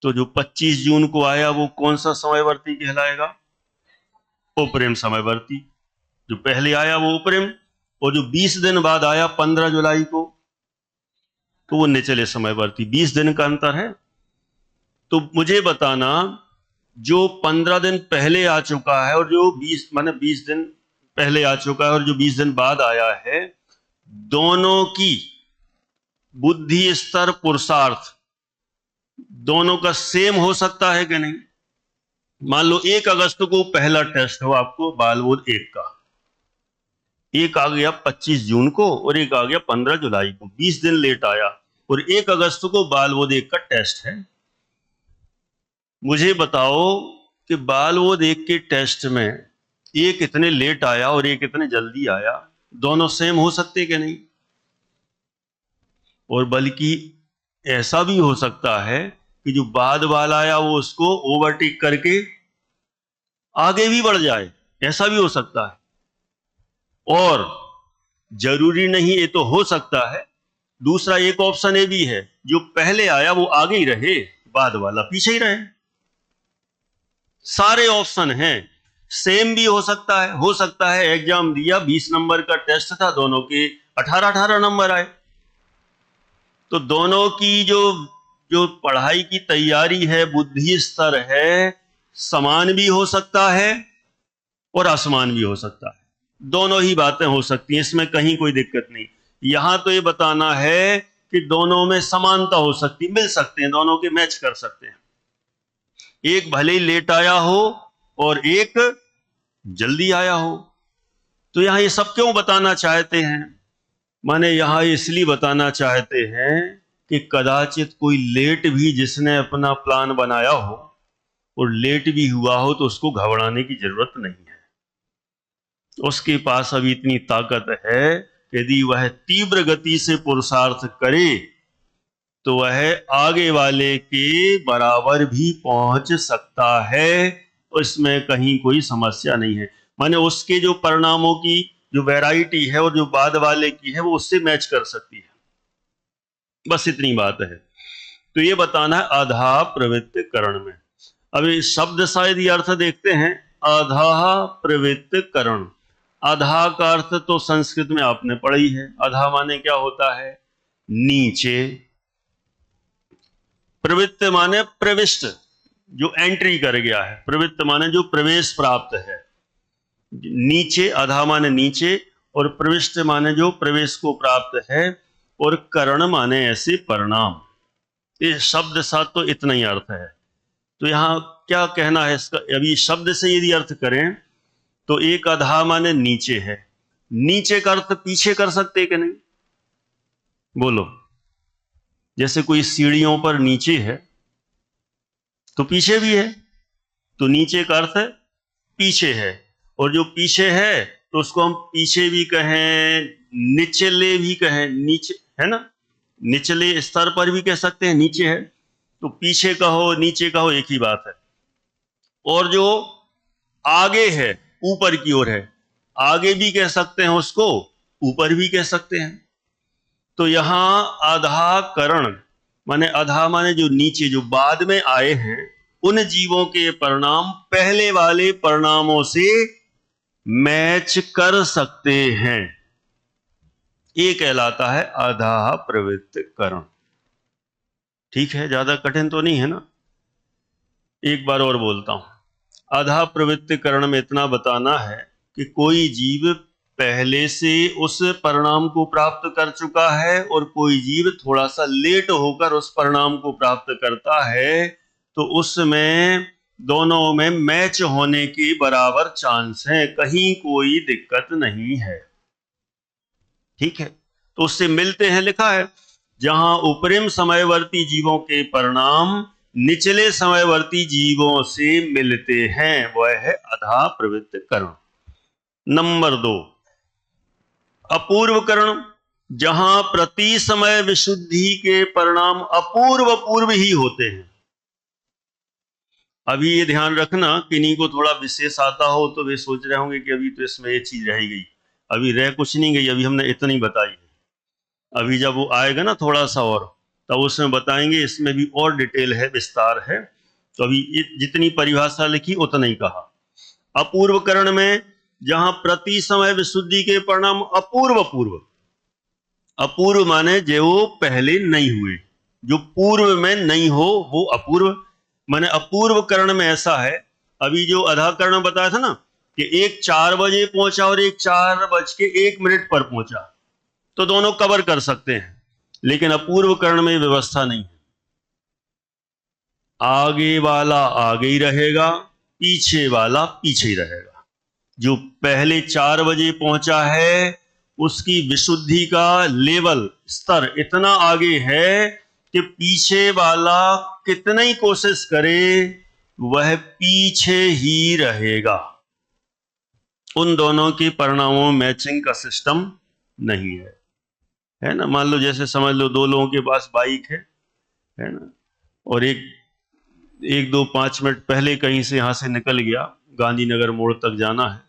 तो जो 25 जून को आया वो कौन सा समयवर्ती कहलाएगा? उपरिम समयवर्ती। जो पहले आया वो उपरिम, और जो 20 दिन बाद आया 15 जुलाई को, तो वो निचले समयवर्ती। 20 दिन का अंतर है। तो मुझे बताना, जो 15 दिन पहले आ चुका है और जो 20 दिन पहले आ चुका है और जो 20 दिन बाद आया है, दोनों की बुद्धि स्तर, पुरुषार्थ दोनों का सेम हो सकता है कि नहीं? मान लो 1 अगस्त को पहला टेस्ट हो आपको बाल बोध 1 का, एक आ गया 25 जून को और एक आ गया 15 जुलाई को, 20 दिन लेट आया, और 1 अगस्त को बाल बोध 1 का टेस्ट है। मुझे बताओ कि बाल बोध 1 के टेस्ट में एक इतने लेट आया और एक इतने जल्दी आया, दोनों सेम हो सकते कि नहीं? और बल्कि ऐसा भी हो सकता है कि जो बाद वाला आया वो उसको ओवरटेक करके आगे भी बढ़ जाए, ऐसा भी हो सकता है। और जरूरी नहीं, ये तो हो सकता है। दूसरा एक ऑप्शन ये भी है, जो पहले आया वो आगे ही रहे, बाद वाला पीछे ही रहे। सारे ऑप्शन हैं। सेम भी हो सकता है एग्जाम दिया, 20 नंबर का टेस्ट था, दोनों के 18-18 नंबर आए, तो दोनों की जो पढ़ाई की तैयारी है, बुद्धि स्तर है, समान भी हो सकता है और असमान भी हो सकता है। दोनों ही बातें हो सकती हैं, इसमें कहीं कोई दिक्कत नहीं। यहां तो ये बताना है कि दोनों में समानता हो सकती, मिल सकते हैं, दोनों के मैच कर सकते हैं। एक भले ही लेट आया हो और एक जल्दी आया हो। तो यहां ये सब क्यों बताना चाहते हैं? माने यहां इसलिए बताना चाहते हैं कि कदाचित कोई लेट भी जिसने अपना प्लान बनाया हो और लेट भी हुआ हो, तो उसको घबराने की जरूरत नहीं है। उसके पास अभी इतनी ताकत है, यदि वह तीव्र गति से पुरुषार्थ करे तो वह आगे वाले के बराबर भी पहुंच सकता है, उसमें कहीं कोई समस्या नहीं है। माने उसके जो परिणामों की जो वैरायटी है और जो बाद वाले की है, वो उससे मैच कर सकती है। बस इतनी बात है। तो ये बताना है अधा प्रवृत्ति करण में। अभी शब्द शायद ये अर्थ देखते हैं, अधा प्रवृत्ति करण। अधा का अर्थ तो संस्कृत में आपने पढ़ी है। अधा माने क्या होता है? नीचे। प्रवृत्ति माने प्रविष्ट, जो एंट्री कर गया है। प्रवृत्ति माने जो प्रवेश प्राप्त है। नीचे, अधा माने नीचे, और प्रविष्ट माने जो प्रवेश को प्राप्त है, और करण माने ऐसे परिणाम। ये शब्द साथ तो इतना ही अर्थ है। तो यहां क्या कहना है इसका? अभी शब्द से यदि अर्थ करें तो एक अधा माने नीचे है। नीचे का अर्थ पीछे कर सकते कि नहीं? बोलो। जैसे कोई सीढ़ियों पर नीचे है तो पीछे भी है, तो नीचे का अर्थ पीछे है। और जो पीछे है तो उसको हम पीछे भी कहें, निचले भी कहें, नीचे है ना, निचले स्तर पर भी कह सकते हैं, नीचे है तो पीछे कहो, नीचे कहो, एक ही बात है। और जो आगे है, ऊपर की ओर है, आगे भी कह सकते हैं उसको, ऊपर भी कह सकते हैं। तो यहां आधा करण माने, आधा माने जो नीचे, जो बाद में आए हैं, उन जीवों के परिणाम पहले वाले परिणामों से मैच कर सकते हैं। ये कहलाता है आधा प्रवृत्ति करण। ठीक है, ज्यादा कठिन तो नहीं है ना? एक बार और बोलता हूं। आधा प्रवृत्ति करण में इतना बताना है कि कोई जीव पहले से उस परिणाम को प्राप्त कर चुका है और कोई जीव थोड़ा सा लेट होकर उस परिणाम को प्राप्त करता है, तो उसमें दोनों में मैच होने के बराबर चांस हैं, कहीं कोई दिक्कत नहीं है। ठीक है, तो उससे मिलते हैं। लिखा है जहां उपरिम समयवर्ती जीवों के परिणाम निचले समयवर्ती जीवों से मिलते हैं, वह है अधा प्रवृत्ति करण। नंबर 2, अपूर्व करण, जहां प्रति समय विशुद्धि के परिणाम अपूर्व पूर्व ही होते हैं। अभी ये ध्यान रखना, किन्हीं को थोड़ा विशेष आता हो तो वे सोच रहे होंगे कि अभी तो इसमें ये चीज रह गई। अभी रह कुछ नहीं गई, अभी हमने इतनी बताई है। अभी जब वो आएगा ना थोड़ा सा और, तब उसमें बताएंगे, इसमें भी और डिटेल है, विस्तार है। तो अभी जितनी परिभाषा लिखी उतना ही कहा। अपूर्व करण में जहां प्रति समय विशुद्धि के परिणाम अपूर्व पूर्व, अपूर्व माने जो पहले नहीं हुए, जो पूर्व में नहीं हो वो अपूर्व माने। अपूर्व करण में ऐसा है, अभी जो अधा करण बताया था ना कि एक 4 बजे पहुंचा और एक 4:01 पर पहुंचा, तो दोनों कवर कर सकते हैं, लेकिन अपूर्व करण में व्यवस्था नहीं है। आगे वाला आगे ही रहेगा, पीछे वाला पीछे ही रहेगा। जो पहले 4 बजे पहुंचा है उसकी विशुद्धि का लेवल स्तर इतना आगे है कि पीछे वाला कितनी ही कोशिश करे वह पीछे ही रहेगा। उन दोनों के परिणामों में मैचिंग का सिस्टम नहीं है ना। मान लो जैसे समझ लो 2 लोगों के पास बाइक है ना, और एक 2-5 मिनट पहले कहीं से यहां से निकल गया, गांधीनगर मोड़ तक जाना है,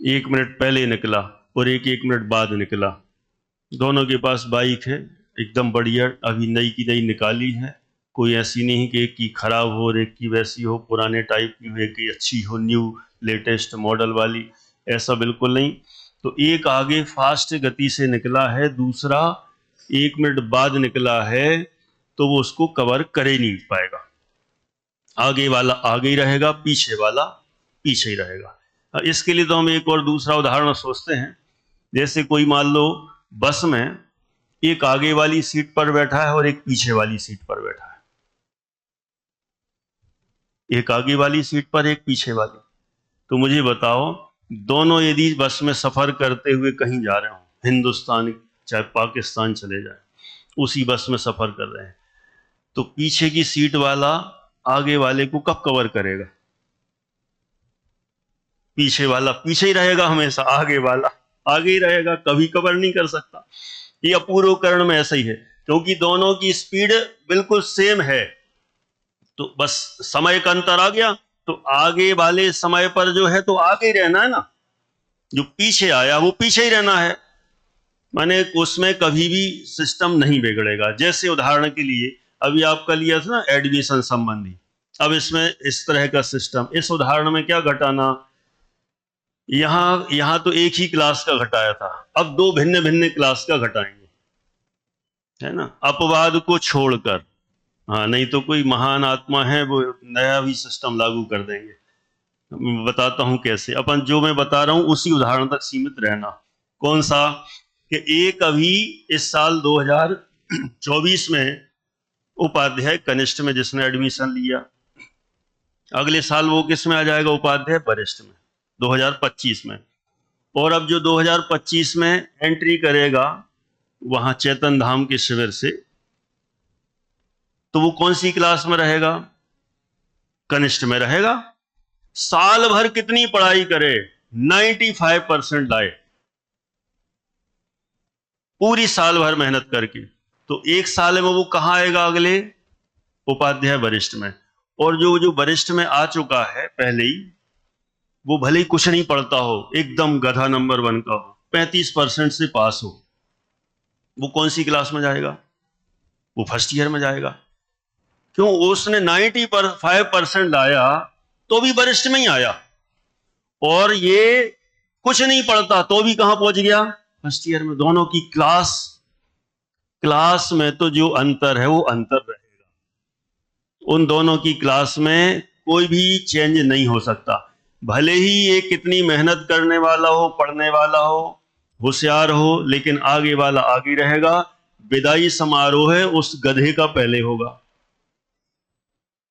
1 मिनट पहले निकला और एक मिनट बाद निकला। दोनों के पास बाइक है, एकदम बढ़िया, अभी नई की नई निकाली है, कोई ऐसी नहीं कि एक की खराब हो और एक की वैसी हो, पुराने टाइप की हो, एक की अच्छी हो, न्यू लेटेस्ट मॉडल वाली, ऐसा बिल्कुल नहीं। तो एक आगे फास्ट गति से निकला है, दूसरा 1 मिनट बाद निकला है, तो वो उसको कवर कर ही नहीं पाएगा। आगे वाला आगे ही रहेगा, पीछे वाला पीछे ही रहेगा। इसके लिए तो हम एक और दूसरा उदाहरण सोचते हैं। जैसे कोई मान लो बस में एक आगे वाली सीट पर बैठा है और एक पीछे वाली सीट पर बैठा है, एक आगे वाली सीट पर एक पीछे वाली। तो मुझे बताओ, दोनों यदि बस में सफर करते हुए कहीं जा रहे हो, हिंदुस्तान चाहे पाकिस्तान चले जाए, उसी बस में सफर कर रहे हैं, तो पीछे की सीट वाला आगे वाले को कब कवर करेगा? पीछे वाला पीछे ही रहेगा हमेशा, आगे वाला आगे ही रहेगा, कभी कवर नहीं कर सकता। ये अपूर्व करण में ऐसा ही है, क्योंकि दोनों की स्पीड बिल्कुल सेम है, तो बस समय का अंतर आ गया, तो आगे वाले समय पर जो है तो आगे ही रहना है ना, जो पीछे आया वो पीछे ही रहना है, माने उसमें कभी भी सिस्टम नहीं बिगड़ेगा। जैसे उदाहरण के लिए अभी आपका लिया था ना एडमिशन संबंधी, अब इसमें इस तरह का सिस्टम, इस उदाहरण में क्या घटाना, यहां तो एक ही क्लास का घटाया था, अब 2 भिन्न भिन्न क्लास का घटाएंगे, है ना, अपवाद को छोड़कर। हाँ, नहीं तो कोई महान आत्मा है वो नया भी सिस्टम लागू कर देंगे। मैं बताता हूं कैसे। अपन जो मैं बता रहा हूं उसी उदाहरण तक सीमित रहना। कौन सा कि एक अभी इस साल 2024 में उपाध्याय कनिष्ठ में जिसने एडमिशन लिया, अगले साल वो किस में आ जाएगा? उपाध्याय वरिष्ठ में, 2025 में। और अब जो 2025 में एंट्री करेगा वहां चेतन धाम के शिविर से, तो वो कौन सी क्लास में रहेगा? कनिष्ठ में रहेगा। साल भर कितनी पढ़ाई करे, 95% लाए, पूरी साल भर मेहनत करके, तो एक साल में वो कहां आएगा? अगले उपाध्याय वरिष्ठ में। और जो वरिष्ठ में आ चुका है पहले ही, वो भले ही कुछ नहीं पढ़ता हो, एकदम गधा नंबर 1 का हो, 35% से पास हो, वो कौन सी क्लास में जाएगा? वो फर्स्ट ईयर में जाएगा। क्यों? उसने 95% लाया तो भी वरिष्ठ में ही आया, और ये कुछ नहीं पढ़ता तो भी कहां पहुंच गया? फर्स्ट ईयर में। दोनों की क्लास में तो जो अंतर है वो अंतर रहेगा, उन दोनों की क्लास में कोई भी चेंज नहीं हो सकता। भले ही ये कितनी मेहनत करने वाला हो, पढ़ने वाला हो, होशियार हो, लेकिन आगे वाला आगे रहेगा। विदाई समारोह है उस गधे का पहले होगा।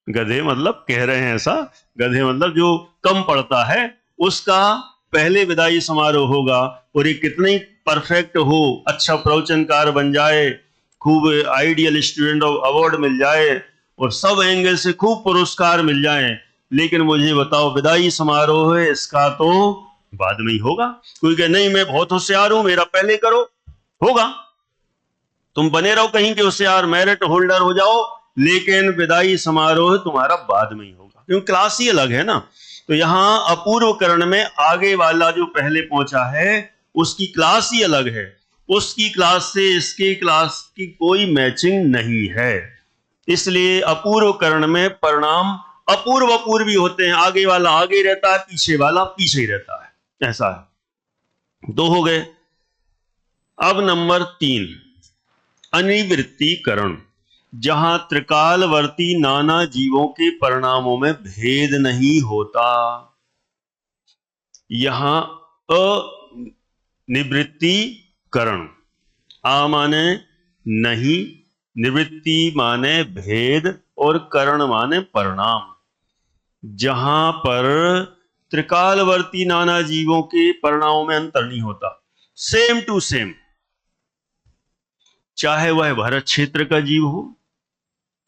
गधे मतलब कह रहे हैं ऐसा, गधे मतलब जो कम पढ़ता है उसका पहले विदाई समारोह होगा। और ये कितने परफेक्ट हो, अच्छा प्रवचनकार बन जाए, खूब आइडियल स्टूडेंट अवार्ड मिल जाए और सब एंगल से खूब पुरस्कार मिल जाए, लेकिन मुझे बताओ विदाई समारोह है इसका तो बाद में ही होगा। कोई कहे नहीं मैं बहुत होशियार हूं, मेरा पहले करो, होगा। तुम बने रहो कहीं के होशियार, मेरिट होल्डर हो जाओ, लेकिन विदाई समारोह तुम्हारा बाद में ही होगा, क्योंकि क्लास ही अलग है ना। तो यहां अपूर्व करण में आगे वाला जो पहले पहुंचा है उसकी क्लास ही अलग है, उसकी क्लास से इसकी क्लास की कोई मैचिंग नहीं है। इसलिए अपूर्व करण में परिणाम अपूर्व अपूर्वी होते हैं, आगे वाला आगे रहता है, पीछे वाला पीछे ही रहता है। ऐसा है। दो हो गए। अब नंबर 3, अनिवृत्तीकरण, जहां त्रिकालवर्ती नाना जीवों के परिणामों में भेद नहीं होता। यहां अनिवृत्तीकरण, आ माने नहीं, निवृत्ति माने भेद और करण माने परिणाम। जहां पर त्रिकालवर्ती नाना जीवों के परिणामों में अंतर नहीं होता, सेम टू सेम, चाहे वह भरत क्षेत्र का जीव हो,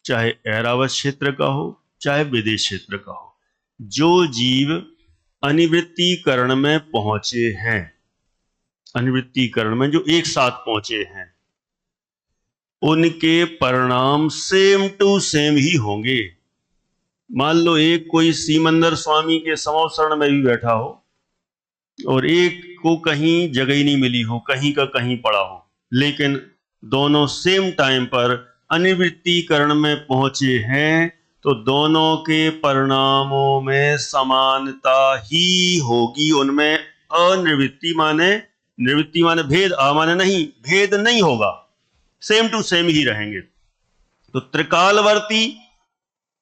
चाहे ऐरावत क्षेत्र का हो, चाहे विदेश क्षेत्र का हो, जो जीव अनिवृत्तीकरण में पहुंचे हैं, अनिवृत्तीकरण में जो एक साथ पहुंचे हैं, उनके परिणाम सेम टू सेम ही होंगे। मान लो एक कोई सीमंदर स्वामी के समोसरण में भी बैठा हो और एक को कहीं जगह ही नहीं मिली हो, कहीं का कहीं पड़ा हो, लेकिन दोनों सेम टाइम पर अनिवृत्तीकरण में पहुंचे हैं, तो दोनों के परिणामों में समानता ही होगी। उनमें अनिवृत्ति माने, निवृत्ति माने भेद, आ माने नहीं, भेद नहीं होगा, सेम टू सेम ही रहेंगे। तो त्रिकालवर्ती,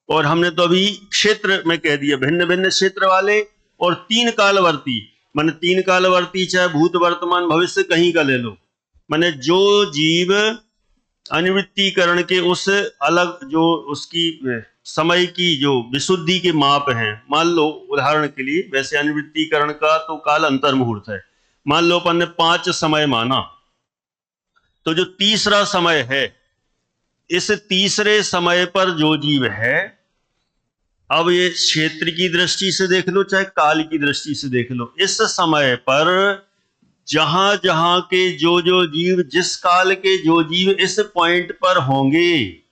और हमने तो अभी क्षेत्र में कह दिया भिन्न भिन्न क्षेत्र वाले, और 3 कालवर्ती, माने 3 कालवर्ती चाहे भूत वर्तमान भविष्य कहीं का ले लो, माने जो जीव अनिवृत्तीकरण के उस अलग जो उसकी समय की जो विशुद्धि के माप हैं, मान लो उदाहरण के लिए, वैसे अनिवृत्तीकरण का तो काल अंतर मुहूर्त है, मान लो अपन ने 5 समय माना, तो जो तीसरा समय है, इस तीसरे समय पर जो जीव है, अब ये क्षेत्र की दृष्टि से देख लो चाहे काल की दृष्टि से देख लो, इस समय पर जहां जहां के जो जो जीव, जिस काल के जो जीव इस पॉइंट पर होंगे,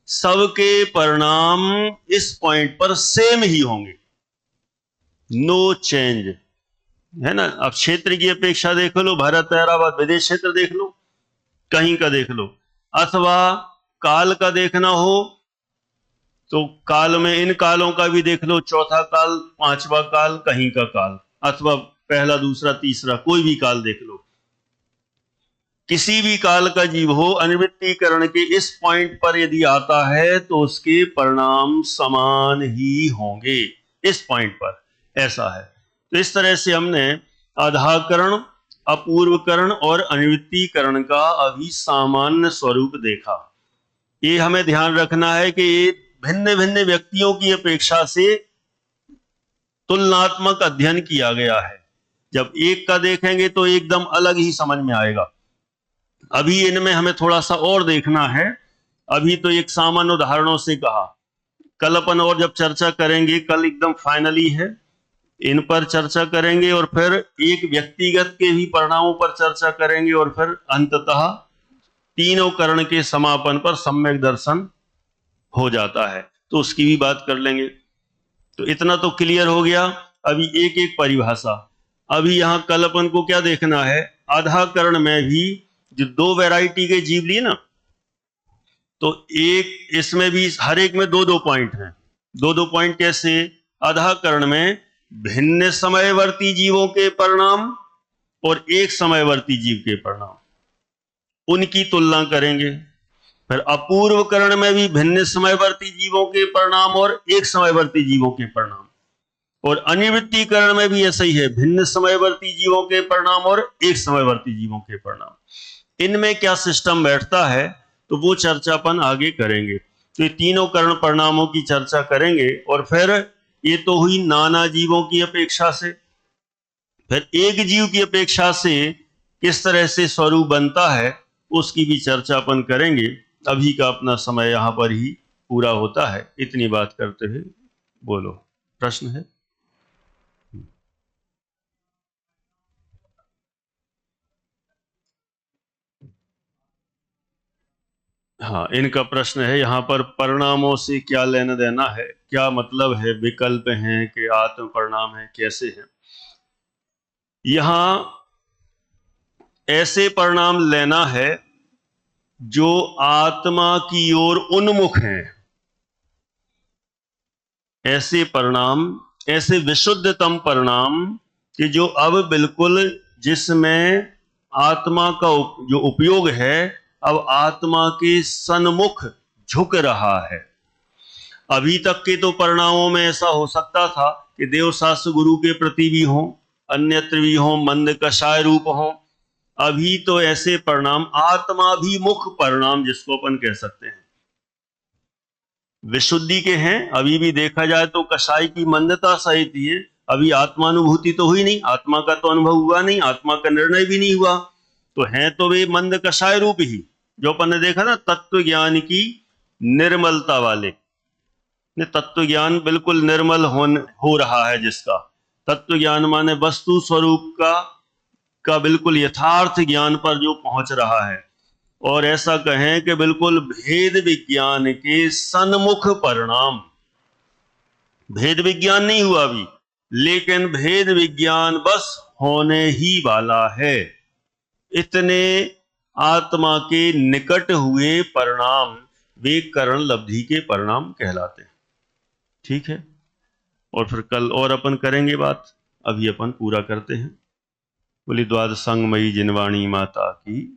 सबके परिणाम इस पॉइंट पर सेम ही होंगे, नो चेंज, है ना। अब क्षेत्र की अपेक्षा देख लो, भारत ऐरावत विदेश क्षेत्र देख लो, कहीं का देख लो, अथवा काल का देखना हो तो काल में इन कालों का भी देख लो, चौथा काल, पांचवा काल, कहीं का काल, अथवा पहला दूसरा तीसरा कोई भी काल देख लो, किसी भी काल का जीव हो, अनिवृत्तीकरण के इस पॉइंट पर यदि आता है तो उसके परिणाम समान ही होंगे इस पॉइंट पर, ऐसा है। तो इस तरह से हमने आधाकरण, अपूर्वकरण और अनिवृत्तीकरण का अभी सामान्य स्वरूप देखा। ये हमें ध्यान रखना है कि ये भिन्न भिन्न व्यक्तियों की अपेक्षा से तुलनात्मक अध्ययन किया गया है। जब एक का देखेंगे तो एकदम अलग ही समझ में आएगा। अभी इनमें हमें थोड़ा सा और देखना है। अभी तो एक सामान्य उदाहरणों से कहा, कल अपन और जब चर्चा करेंगे, कल एकदम फाइनली है, इन पर चर्चा करेंगे और फिर एक व्यक्तिगत के भी परिणामों पर चर्चा करेंगे और फिर अंततः तीनों करण के समापन पर सम्यक दर्शन हो जाता है, तो उसकी भी बात कर लेंगे। तो इतना तो क्लियर हो गया। अभी एक एक परिभाषा। अभी यहां कल अपन को क्या देखना है, आधाकरण में भी जो 2 वैरायटी के जीव लिए ना, तो एक इसमें भी हर एक में 2-2 पॉइंट हैं। 2-2 पॉइंट कैसे, आधाकरण में भिन्न समयवर्ती जीवों के परिणाम और एक समयवर्ती जीव के परिणाम, उनकी तुलना करेंगे। फिर अपूर्वकरण में भी भिन्न समयवर्ती जीवों के परिणाम और एक समयवर्ती जीवों के परिणाम, और अनिवृत्तीकरण में भी ऐसा ही है, भिन्न समयवर्ती जीवों के परिणाम और एक समयवर्ती जीवों के परिणाम। इनमें क्या सिस्टम बैठता है तो वो चर्चा अपन आगे करेंगे। तो ये तीनों करण परिणामों की चर्चा करेंगे, और फिर ये तो हुई नाना जीवों की अपेक्षा से, फिर एक जीव की अपेक्षा से किस तरह से स्वरूप बनता है उसकी भी चर्चा अपन करेंगे। अभी का अपना समय यहां पर ही पूरा होता है। इतनी बात करते हुए बोलो, प्रश्न है? हाँ, इनका प्रश्न है यहां पर, परिणामों से क्या लेना देना है, क्या मतलब है, विकल्प हैं कि आत्म परिणाम है, कैसे हैं? यहां ऐसे परिणाम लेना है जो आत्मा की ओर उन्मुख हैं, ऐसे परिणाम, ऐसे विशुद्धतम परिणाम कि जो अब बिल्कुल जिसमें आत्मा का जो उपयोग है अब आत्मा के सन्मुख झुक रहा है। अभी तक के तो परिणामों में ऐसा हो सकता था कि देव शास्त्र गुरु के प्रति भी हो, अन्यत्र भी हो, मंद कषाय रूप हो। अभी तो ऐसे परिणाम आत्माभिमुख परिणाम जिसको अपन कह सकते हैं विशुद्धि के हैं। अभी भी देखा जाए तो कषाय की मंदता सहित ही है। अभी आत्मानुभूति तो हुई नहीं, आत्मा का तो अनुभव हुआ नहीं, आत्मा का निर्णय भी नहीं हुआ, तो हैं तो वे मंद कषाय रूप ही। जो अपन ने देखा ना तत्व ज्ञान की निर्मलता वाले, तत्व ज्ञान बिल्कुल निर्मल हो रहा है जिसका तत्व ज्ञान माने वस्तु स्वरूप का बिल्कुल यथार्थ ज्ञान पर जो पहुंच रहा है, और ऐसा कहें कि बिल्कुल भेद विज्ञान के सन्मुख परिणाम। भेद विज्ञान नहीं हुआ अभी, लेकिन भेद विज्ञान बस होने ही वाला है। इतने आत्मा के निकट हुए परिणाम वे करण लब्धि के परिणाम कहलाते हैं। ठीक है, और फिर कल और अपन करेंगे बात, अभी अपन पूरा करते हैं। बोली द्वादशांगमयी जिनवाणी माता की